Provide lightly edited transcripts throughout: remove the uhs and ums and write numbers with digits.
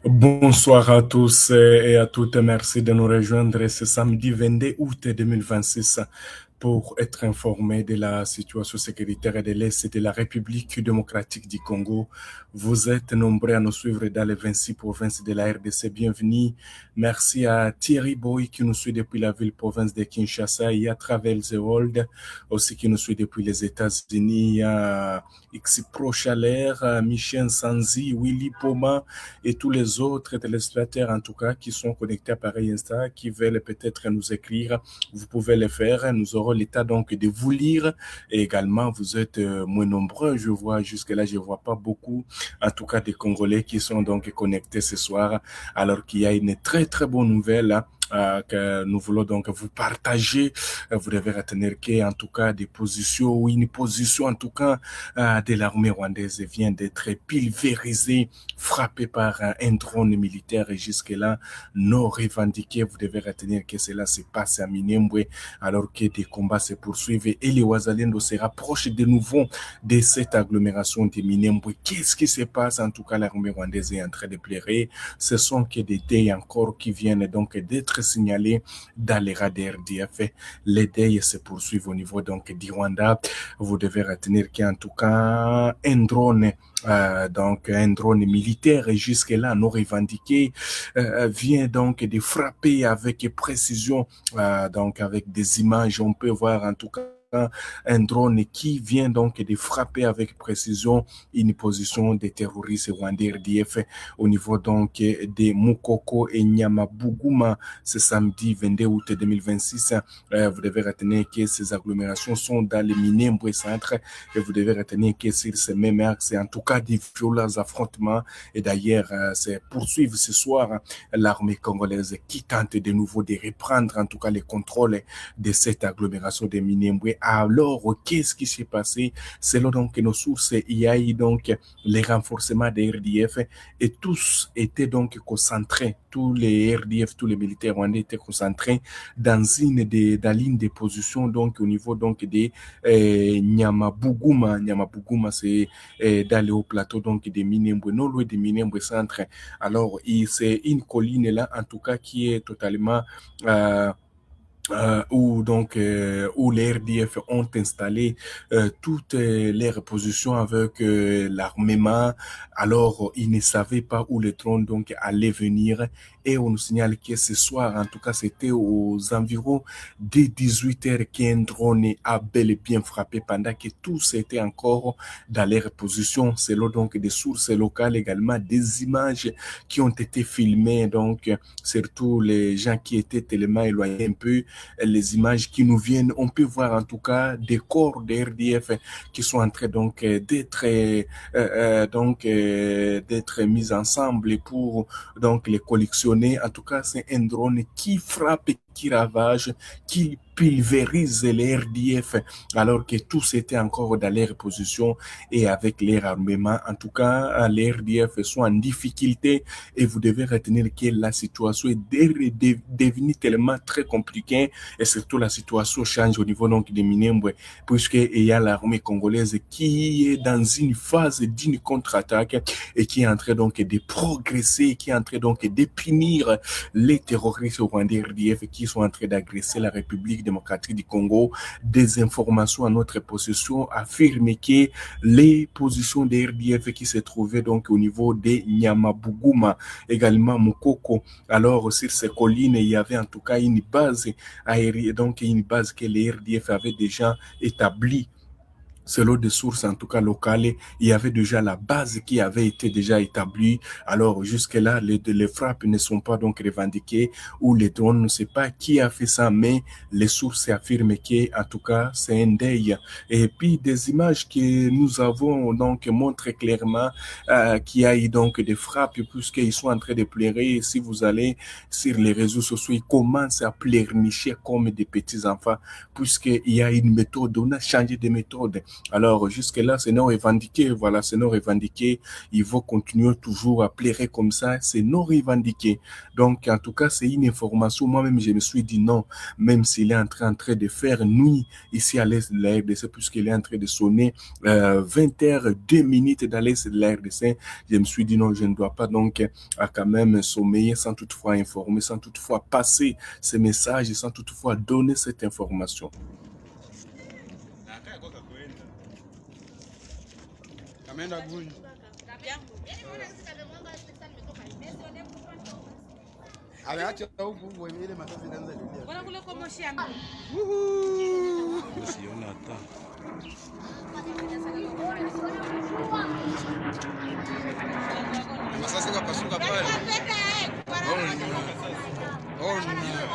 Bonsoir à tous et à toutes. Merci de nous rejoindre ce samedi 22 août 2026 pour être informé de la situation sécuritaire de l'Est de la République démocratique du Congo. Vous êtes nombreux à nous suivre dans les 26 provinces de la RDC. Bienvenue. Merci à Thierry Boy qui nous suit depuis la ville-province de Kinshasa et à Travel the World aussi qui nous suit depuis les États-Unis. À Xipro Chalère, Michel Sanzi, Willy Poma et tous les autres téléspectateurs, en tout cas, qui sont connectés à Pareil Insta, qui veulent peut-être nous écrire. Vous pouvez le faire. Nous aurons l'état donc de vous lire. Et également, vous êtes moins nombreux. Je vois jusque-là, je vois pas beaucoup, en tout cas, des Congolais qui sont donc connectés ce soir, alors qu'il y a une très, très bonne nouvelle, hein, que nous voulons donc vous partager. Vous devez retenir qu'en tout cas des positions ou une position en tout cas de l'armée rwandaise vient d'être pulvérisée, frappée par un drone militaire et jusque-là non revendiqué. Vous devez retenir que cela se passe à Minembwe alors que des combats se poursuivent et les Ouazalendo se rapprochent de nouveau de cette agglomération de Minembwe. Qu'est-ce qui se passe? En tout cas, l'armée rwandaise est en train de pleurer. Ce sont que des deuils encore qui viennent donc d'être signalés dans les radars RDF. Les deuils se poursuivent au niveau donc du Rwanda. Vous devez retenir qu'en tout cas, donc un drone militaire jusque-là non revendiqué vient donc de frapper avec précision, donc avec des images, on peut voir en tout cas un drone qui vient donc de frapper avec précision une position des terroristes rwandais RDF au niveau donc de Mukoko et Nyamabuguma ce samedi 22 août 2026. Vous devez retenir que ces agglomérations sont dans le Minembwe centre et vous devez retenir que sur ces mêmes axes, c'est en tout cas des violents affrontements et d'ailleurs, c'est poursuivre ce soir l'armée congolaise qui tente de nouveau de reprendre en tout cas le contrôle de cette agglomération de Minembwe. Alors, qu'est-ce qui s'est passé? Selon donc nos sources, il y a eu donc les renforcements des RDF et tous étaient donc concentrés, tous les RDF, tous les militaires rwandais étaient concentrés dans l'une des positions donc au niveau donc des Nyamabuguma. Nyamabuguma, c'est dans le haut plateau donc de Minembwe, non loin de Minembwe centre. Alors, c'est une colline là, en tout cas, qui est totalement où les RDF ont installé toutes les repositions avec l'armement. Alors, ils ne savaient pas où le drone donc allait venir et on nous signale que ce soir, en tout cas, c'était aux environs des 18h qu'un drone a bel et bien frappé pendant que tous étaient encore dans les repositions. Selon donc des sources locales également, des images qui ont été filmées, donc surtout les gens qui étaient tellement éloignés un peu, les images qui nous viennent, on peut voir en tout cas des corps des RDF qui sont en train donc d'être mis ensemble pour donc les collectionner. En tout cas, c'est un drone qui frappe, qui ravage, qui pulvérise les RDF alors que tous étaient encore dans leur position et avec leur armement. En tout cas, les RDF sont en difficulté et vous devez retenir que la situation est devenue tellement très compliquée et surtout la situation change au niveau donc de Minembwe puisqu'il y a l'armée congolaise qui est dans une phase d'une contre-attaque et qui est en train donc de progresser, qui est en train donc de punir les terroristes rwandais RDF qui sont en train d'agresser la République démocratique du Congo. Des informations à notre possession affirment que les positions des RDF qui se trouvaient donc au niveau de Nyamabuguma, également Mukoko. Alors sur ces collines, il y avait en tout cas une base aérienne, donc une base que les RDF avaient déjà établie selon des sources en tout cas locales, il y avait déjà la base qui avait été déjà établie. Alors jusque-là, les frappes ne sont pas donc revendiquées ou les drones, on ne sait pas qui a fait ça, mais les sources affirment que en tout cas c'est un deuil. Et puis des images que nous avons donc montrent clairement qu'il y a eu donc des frappes puisqu'ils sont en train de pleurer. Si vous allez sur les réseaux sociaux, ils commencent à pleurnicher comme des petits enfants puisqu'il y a une méthode, on a changé de méthode. Alors, jusque-là, c'est non revendiqué. Voilà, c'est non revendiqué. Ils vont continuer toujours à plairer comme ça. C'est non revendiqué. Donc, en tout cas, c'est une information. Moi-même, je me suis dit non, même s'il est en train de faire nuit ici à l'est de la RDC, puisqu'il est en train de sonner 20h, 2 minutes dans l'est de la RDC, je me suis dit non, je ne dois pas donc à quand même sommeiller sans toutefois informer, sans toutefois passer ces messages, sans toutefois donner cette information. Ameacha huku ile matatu inaanza dunia. Bwana kule kwa moshi yangu. Usiona hata. Sasa kwa pasuka pale.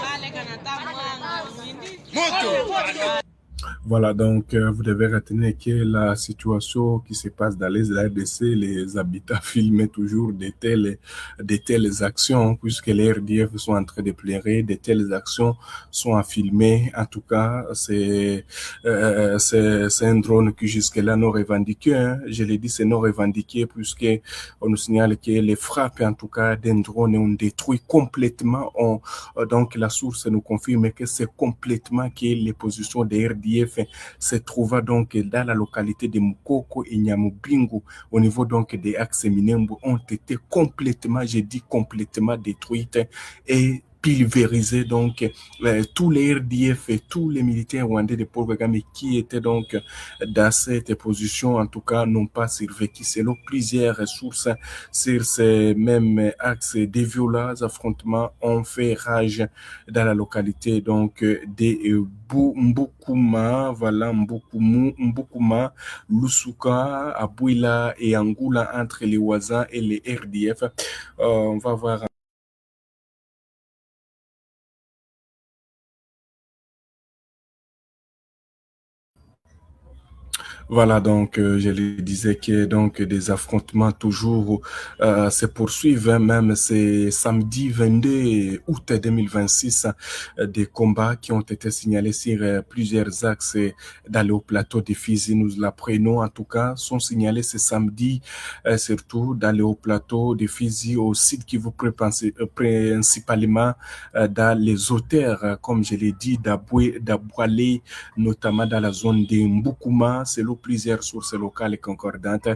Pale kana tamwanga usindi. Moto. Voilà, donc vous devez retenir que la situation qui se passe dans les RDC, les habitants filment toujours de telles actions, puisque les RDF sont en train de pleurer, de telles actions sont à filmer. En tout cas, c'est un drone qui jusque-là non revendiqué. Hein. Je l'ai dit, c'est non revendiqué, puisque on nous signale que les frappes, en tout cas, d'un drone ont détruit complètement. Donc la source nous confirme que c'est complètement que les positions des RDF se trouva donc dans la localité de Mukoko et Nyamubingu au niveau donc des axes Minembo ont été complètement, j'ai dit complètement détruites et pulvérisé donc tous les RDF et tous les militaires rwandais de Paul Kagame qui étaient donc dans cette position, en tout cas, n'ont pas survécu. Selon plusieurs sources sur ces mêmes axes, des violents affrontements ont fait rage dans la localité donc des Mbukuma, voilà, Mbukuma, Lusuka, Abuila et Angoula entre les Ouazans et les RDF. On va voir. Voilà, donc je le disais que donc des affrontements toujours se poursuivent, hein, même c'est samedi 22 août 2026, des combats qui ont été signalés sur plusieurs axes dans le plateau de Fizi. Nous l'apprenons en tout cas, sont signalés ce samedi, surtout dans le haut plateau de Fizi, au site qui vous principalement dans les hauteurs, comme je l'ai dit, d'Aboualé, notamment dans la zone de Mbukuma, selon plusieurs sources locales concordantes.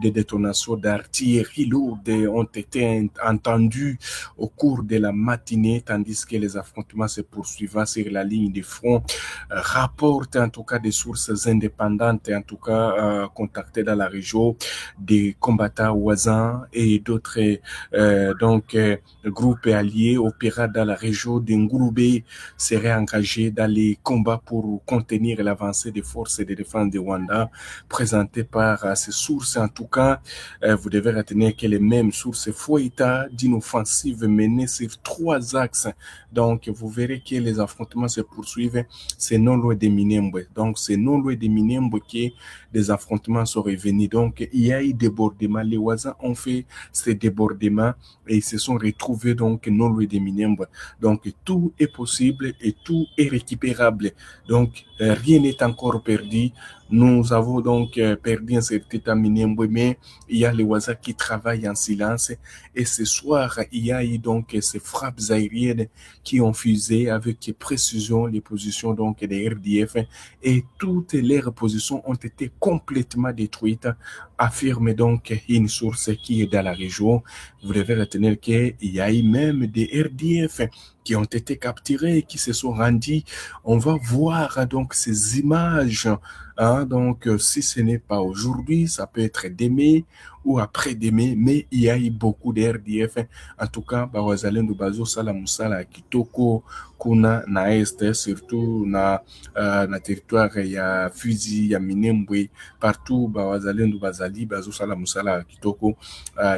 Des détonations d'artillerie lourde ont été entendues au cours de la matinée, tandis que les affrontements se poursuivent sur la ligne de front. Rapportent en tout cas des sources indépendantes, en tout cas contactées dans la région, des combattants voisins et d'autres groupes alliés opérant dans la région de Ngouroubé seraient engagés dans les combats pour contenir l'avancée des forces de défense de Rwanda, présentées par ces sources. En tout cas, vous devez retenir que les mêmes sources font état d'une offensive menée sur 3 axes. Donc, vous verrez que les affrontements se poursuivent. C'est non loin de Minembwe. Donc, c'est non loin de Minembwe que des affrontements sont revenus. Donc, il y a eu débordement. Les voisins ont fait ces débordements et ils se sont retrouvés donc non loin de Minembwe. Donc, tout est possible et tout est récupérable. Donc, rien n'est encore perdu. Nous avons donc perdu un certain temps Minembwe, mais il y a les voisins qui travaillent en silence. Et ce soir, il y a eu donc ces frappes aériennes qui ont fusé avec précision les positions donc des RDF et toutes leurs positions ont été complètement détruites, affirme donc une source qui est dans la région. Vous devez retenir qu'il y a eu même des RDF qui ont été capturés, qui se sont rendus. On va voir donc ces images. Hein, donc, si ce n'est pas aujourd'hui, ça peut être demain ou après-demain, mais il y a eu beaucoup de RDF. En tout cas, wazalendo bazo sala musala kitoko kuna na este, surtout na territoire ya Fizi, ya Minembwe, partout wazalendo bazali bazo sala musala kitoko.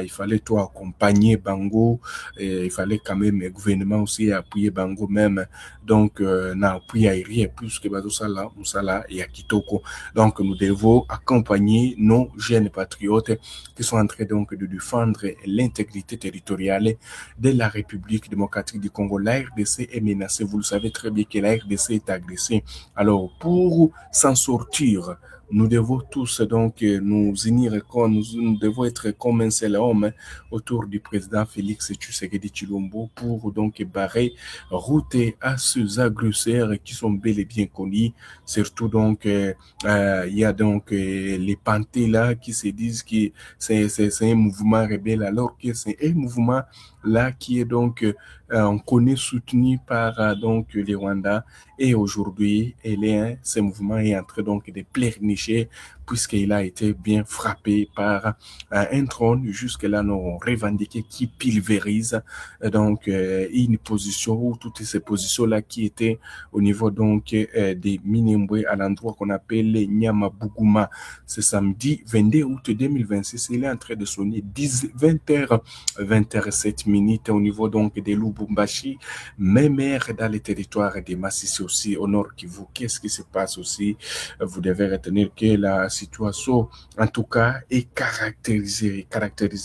Il fallait tout accompagner Bango, il fallait quand même le gouvernement aussi appuyer Bango même. Donc, na appui aérien plus que bazo sala musala ya kitoko. Donc, nous devons accompagner nos jeunes patriotes qui sont en train donc de défendre l'intégrité territoriale de la République démocratique du Congo. La RDC est menacée. Vous le savez très bien que la RDC est agressée. Alors, pour s'en sortir, nous devons tous donc nous unir, nous devons être comme un seul homme autour du président Félix Tshisekedi Chilombo pour donc barrer route à ces agresseurs qui sont bel et bien connus. Surtout donc, il y a donc les pantés là qui se disent que c'est un mouvement rebelle alors que c'est un mouvement là qui est donc on connaît soutenu par donc les Rwandais et aujourd'hui ce mouvement est en train donc de pleurnicher puisqu'il a été bien frappé par un trône jusque-là nous revendiqué qui pulvérise donc une position ou toutes ces positions-là qui étaient au niveau donc des Minembwe à l'endroit qu'on appelle les Nyamabuguma. Ce samedi 22 août 2026, il est en train de sonner 20h, 20h07 minutes au niveau donc de Lubumbashi, même heure dans les territoires de Massissi aussi au nord Kivu. Qu'est-ce qui se passe aussi? Vous devez retenir que la situation en tout cas est caractérisée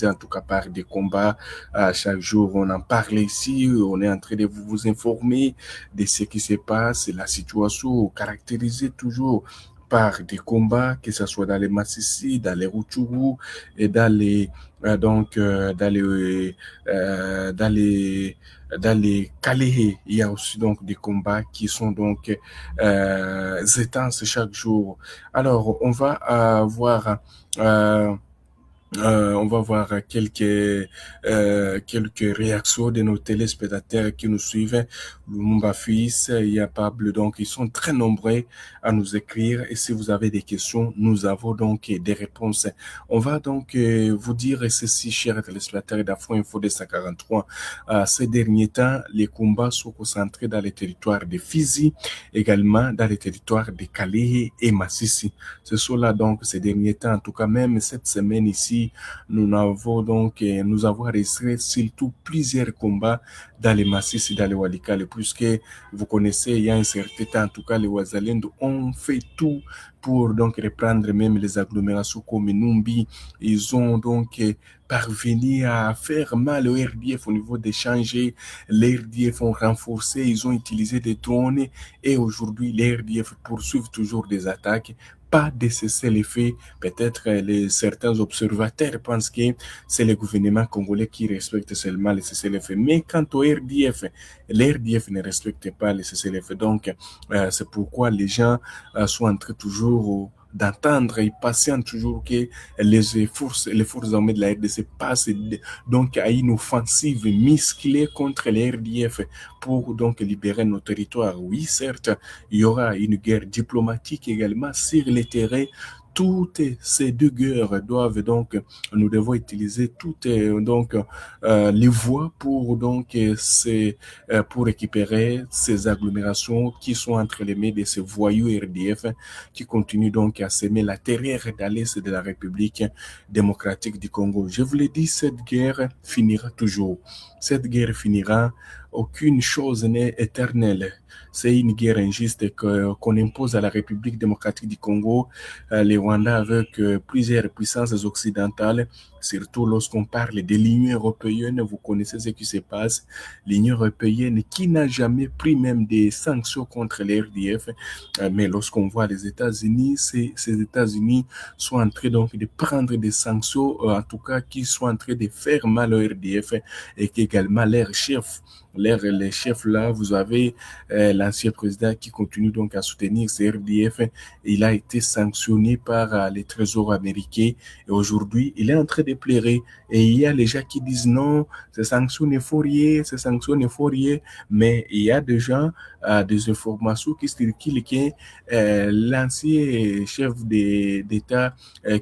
en tout cas par des combats. À chaque jour, on en parle ici, on est en train de vous informer de ce qui se passe, la situation caractérisée toujours par des combats, que ce soit dans les Massissi, dans les Rutshuru et dans les dans les Kalehe. Il y a aussi donc des combats qui sont donc intenses chaque jour. Alors, on va voir quelques réactions de nos téléspectateurs qui nous suivent. Lumumba Fils, il y a Pablo, donc ils sont très nombreux à nous écrire. Et si vous avez des questions, nous avons donc des réponses. On va donc vous dire ceci, chers téléspectateurs d'Afro Info 243. Ces derniers temps, les combats sont concentrés dans les territoires de Fizi, également dans les territoires de Kalehe et Massissi. Ce sont là donc ces derniers temps, en tout cas même cette semaine ici, nous avons enregistré surtout plusieurs combats dans les Massissi, dans les Walikale, puisque vous connaissez, il y a un certain temps, en tout cas, les Wazalendo ont fait tout pour donc reprendre même les agglomérations comme Numbi. Ils ont donc parvenu à faire mal au RDF au niveau d'échanger. Les RDF ont renforcé, ils ont utilisé des drones et aujourd'hui, les RDF poursuivent toujours des attaques. Pas de cessez-le-feu. Peut-être certains observateurs pensent que c'est le gouvernement congolais qui respecte seulement les cessez-le-feu. Mais quant au RDF, les RDF ne respectent pas les cessez-le-feu. Donc, c'est pourquoi les gens sont en train toujours d'entendre et patientent toujours que les forces armées de la RDC passent donc à une offensive musclée contre les RDF pour donc libérer nos territoires. Oui, certes, il y aura une guerre diplomatique également sur les terrains. Toutes ces deux guerres doivent donc, nous devons utiliser toutes les voies pour donc pour récupérer ces agglomérations qui sont entre les mains de ces voyous RDF qui continuent donc à s'aimer la terreur dans l'est de la République démocratique du Congo. Je vous l'ai dit, cette guerre finira toujours. Cette guerre finira. Aucune chose n'est éternelle. C'est une guerre injuste qu'on impose à la République démocratique du Congo, les Rwandais avec plusieurs puissances occidentales, surtout lorsqu'on parle de l'Union européenne, vous connaissez ce qui se passe. L'Union européenne qui n'a jamais pris même des sanctions contre les RDF, mais lorsqu'on voit les États-Unis, ces États-Unis sont en train donc de prendre des sanctions, en tout cas qui sont en train de faire mal au RDF et qu'également leurs chefs, les chefs là, vous avez l'ancien président qui continue donc à soutenir ces RDF. Il a été sanctionné par les trésors américains et aujourd'hui, il est en train de pleurer. Et il y a les gens qui disent non, ces sanctions ne font rien, ces sanctions ne font rien. Mais il y a des gens, des informations qui circulent que l'ancien chef d'État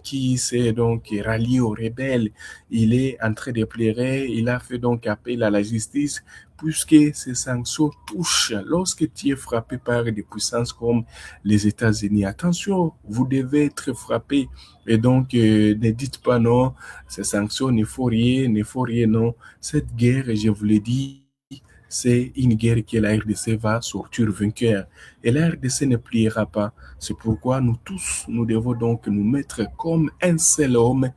qui s'est donc rallié aux rebelles, il est en train de pleurer. Il a fait donc appel à la justice puisque ces sanctions touchent lorsque tu es frappé par des puissances comme les États-Unis. Attention, vous devez être frappé et donc ne dites pas non, ces sanctions ne font rien, non. Cette guerre, je vous l'ai dit, c'est une guerre que la RDC va sortir vainqueur. Et la RDC ne pliera pas. C'est pourquoi nous tous, nous devons donc nous mettre comme un seul homme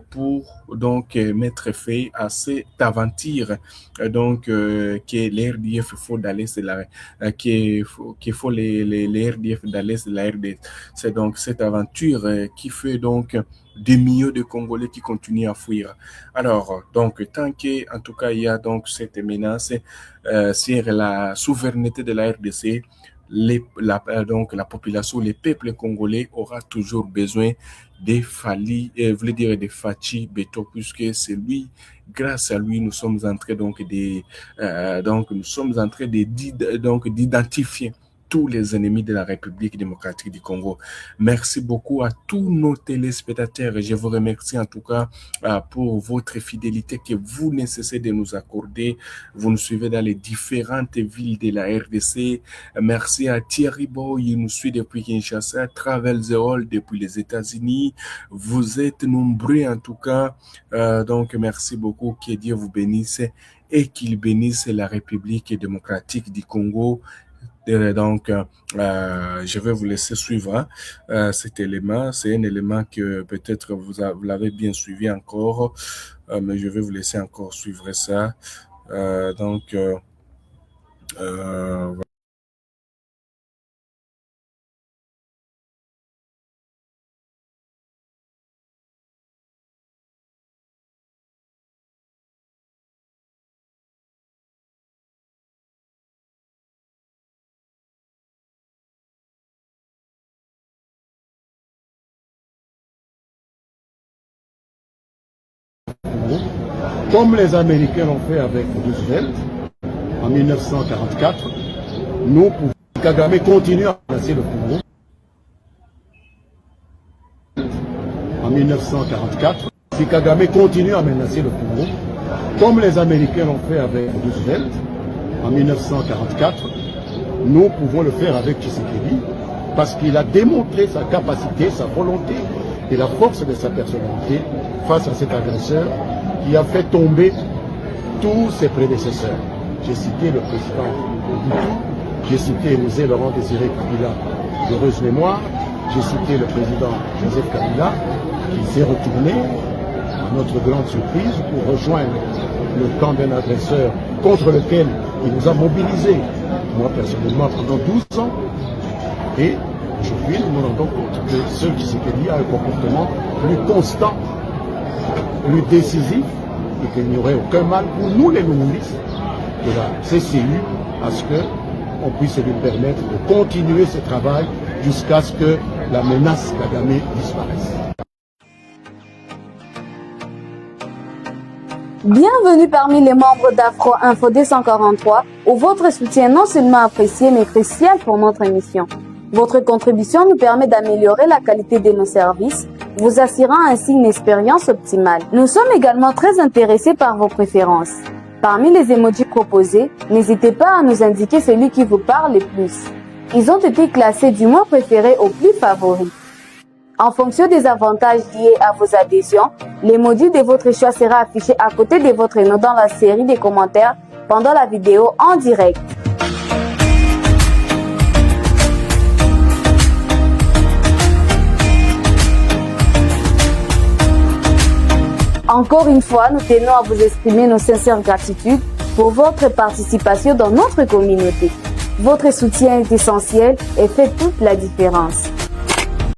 pour donc mettre fin à cette aventure donc que les RDF faut d'aller c'est la qu'il faut les RDF d'aller c'est la RDF. C'est donc cette aventure qui fait donc des millions de Congolais qui continuent à fuir. Alors, donc, tant qu'en tout cas, il y a donc cette menace sur la souveraineté de la RDC, donc la population, les peuples congolais aura toujours besoin des Fachi Beto, puisque c'est lui, grâce à lui, nous sommes en train donc d'identifier tous les ennemis de la République démocratique du Congo. Merci beaucoup à tous nos téléspectateurs. Je vous remercie en tout cas pour votre fidélité que vous ne cessez de nous accorder. Vous nous suivez dans les différentes villes de la RDC. Merci à Thierry Boy, il nous suit depuis Kinshasa, Travel the Hall depuis les États-Unis. Vous êtes nombreux en tout cas. Donc merci beaucoup. Que Dieu vous bénisse et qu'il bénisse la République démocratique du Congo. Donc, je vais vous laisser suivre cet élément. C'est un élément que peut-être vous l'avez bien suivi encore, mais je vais vous laisser encore suivre ça. Comme les Américains l'ont fait avec Roosevelt en 1944, nous pouvons. Kagame continue à placer le pouvoir. En 1944, si Kagame continue à menacer le pouvoir, comme les Américains l'ont fait avec Roosevelt en 1944, nous pouvons le faire avec Tshisekedi parce qu'il a démontré sa capacité, sa volonté et la force de sa personnalité face à cet agresseur qui a fait tomber tous ses prédécesseurs. J'ai cité le président Mobutu, j'ai cité José Laurent Désiré Kabila, d'heureuse mémoire, j'ai cité le président Joseph Kabila, qui s'est retourné, à notre grande surprise, pour rejoindre le camp d'un agresseur contre lequel il nous a mobilisés, moi personnellement, pendant 12 ans. Et aujourd'hui, nous nous rendons compte que ce Tshisekedi a un comportement plus constant, plus décisif, et qu'il n'y aurait aucun mal pour nous, les ministres de la CCU, à ce qu'on puisse lui permettre de continuer ce travail jusqu'à ce que la menace Kagame disparaisse. Bienvenue parmi les membres d'Afro Info 243, où votre soutien est non seulement apprécié, mais crucial pour notre émission. Votre contribution nous permet d'améliorer la qualité de nos services, vous assurant ainsi une expérience optimale. Nous sommes également très intéressés par vos préférences. Parmi les emojis proposés, n'hésitez pas à nous indiquer celui qui vous parle le plus. Ils ont été classés du moins préféré au plus favori. En fonction des avantages liés à vos adhésions, l'emoji de votre choix sera affiché à côté de votre nom dans la série des commentaires pendant la vidéo en direct. Encore une fois, nous tenons à vous exprimer nos sincères gratitudes pour votre participation dans notre communauté. Votre soutien est essentiel et fait toute la différence.